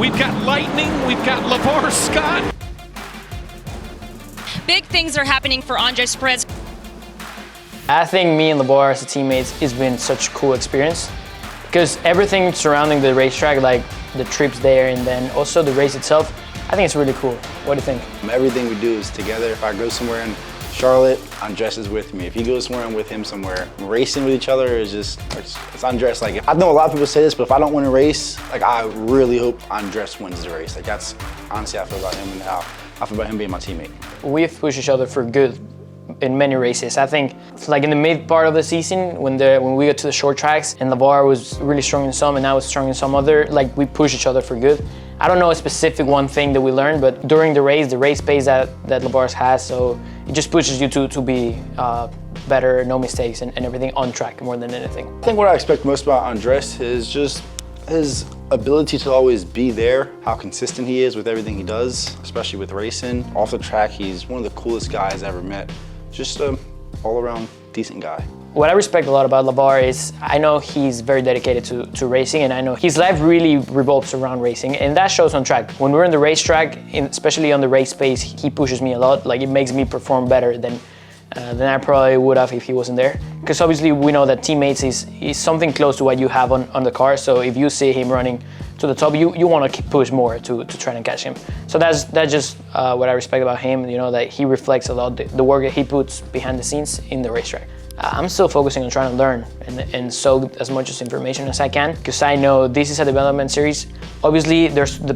We've got Lightning, we've got Lavar Scott. Big things are happening for Andres Perez. I think me and Lavar as teammates has been such a cool experience because everything surrounding the racetrack, like the trips there and then also the race itself, I think it's really cool. What do you think? Everything we do is together. If I go somewhere in Charlotte, Andres is with me. If he goes somewhere, I'm with him somewhere. Racing with each other is just, it's Andres. Like, I know a lot of people say this, but if I don't win a race, like I really hope Andres wins the race. Like that's honestly how I feel about him and how I feel about him being my teammate. We've pushed each other for good in many races. I think like in the mid part of the season when we got to the short tracks and Lavar was really strong in some and I was strong in some other, like we pushed each other for good. I don't know a specific one thing that we learned, but during the race pace that Lavar has, so it just pushes you to be better, no mistakes and everything on track more than anything. I think what I expect most about Andres is just his ability to always be there, how consistent he is with everything he does, especially with racing. Off the track, he's one of the coolest guys I ever met. Just an all-around decent guy. What I respect a lot about Lavar is I know he's very dedicated to racing and I know his life really revolves around racing and that shows on track. When we're in the racetrack, especially on the race pace, he pushes me a lot. Like it makes me perform better than I probably would have if he wasn't there. Because obviously we know that teammates is something close to what you have on the car. So if you see him running to the top, you want to push more to try and catch him. So that's just what I respect about him, you know, that he reflects a lot the work that he puts behind the scenes in the racetrack. I'm still focusing on trying to learn and soak as much as information as I can because I know this is a development series. Obviously, there's the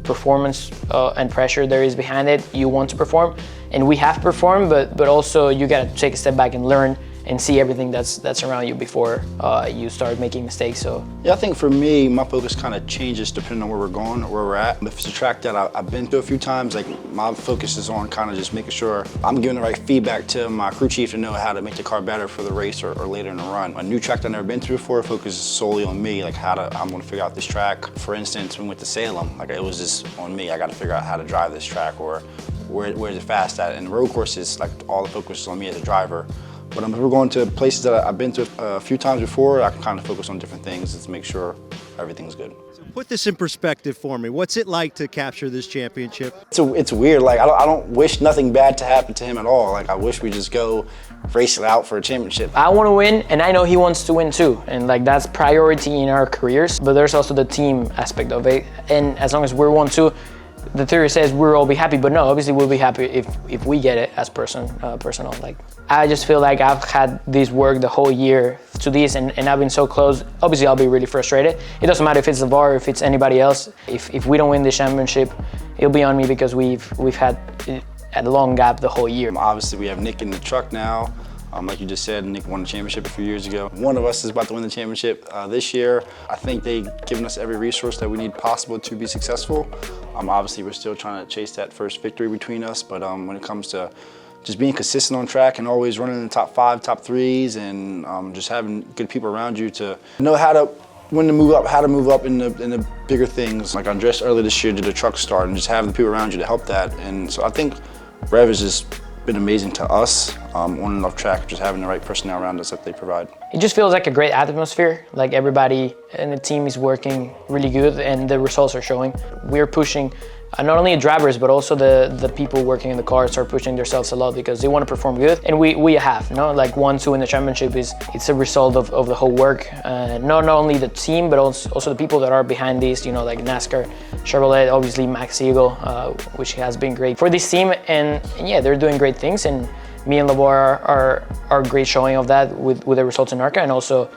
performance and pressure there is behind it. You want to perform, and we have performed, but also you got to take a step back and learn and see everything that's around you before you start making mistakes. So yeah, I think for me, my focus kind of changes depending on where we're going or where we're at. If it's a track that I've been to a few times, like my focus is on kind of just making sure I'm giving the right feedback to my crew chief to know how to make the car better for the race or later in the run. A new track that I've never been to before focuses solely on me, like I'm going to figure out this track. For instance, when we went to Salem, like it was just on me. I got to figure out how to drive this track or where's it fast at. And the road courses, like all the focus is on me as a driver. But if we're going to places that I've been to a few times before, I can kind of focus on different things to make sure everything's good. So put this in perspective for me. What's it like to capture this championship? It's weird. Like I don't wish nothing bad to happen to him at all. Like I wish we just go race it out for a championship. I want to win, and I know he wants to win too. And like that's priority in our careers. But there's also the team aspect of it. And as long as we're 1-2. The theory says we'll all be happy, but no, obviously we'll be happy if we get it as personal. Like I just feel like I've had this work the whole year to this, and I've been so close. Obviously, I'll be really frustrated. It doesn't matter if it's Lavar or if it's anybody else. If we don't win the championship, it'll be on me because we've had a long gap the whole year. Obviously, we have Nick in the truck now. Like you just said, Nick won the championship a few years ago. One of us is about to win the championship this year. I think they've given us every resource that we need possible to be successful. Obviously, we're still trying to chase that first victory between us, but when it comes to just being consistent on track and always running in the top 5, top 3s, and just having good people around you to know when to move up, how to move up in the bigger things. Like Andres earlier this year did a truck start and just having the people around you to help that. And so I think Rev has just been amazing to us on and off track, just having the right personnel around us that they provide. It just feels like a great atmosphere. Like everybody in the team is working really good and the results are showing. We're pushing not only the drivers, but also the people working in the cars are pushing themselves a lot because they want to perform good. And we have, you know, like 1-2 in the championship it's a result of the whole work. Not only the team, but also the people that are behind this, you know, like NASCAR, Chevrolet, obviously Max Siegel, which has been great for this team. And yeah, they're doing great things. And me and Lavar are great showing of that with the results in ARCA and also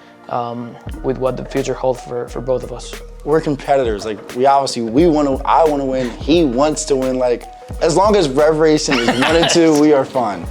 with what the future holds for both of us. We're competitors. Like I want to win. He wants to win. Like as long as Rev Racing is 1-2, we are fine.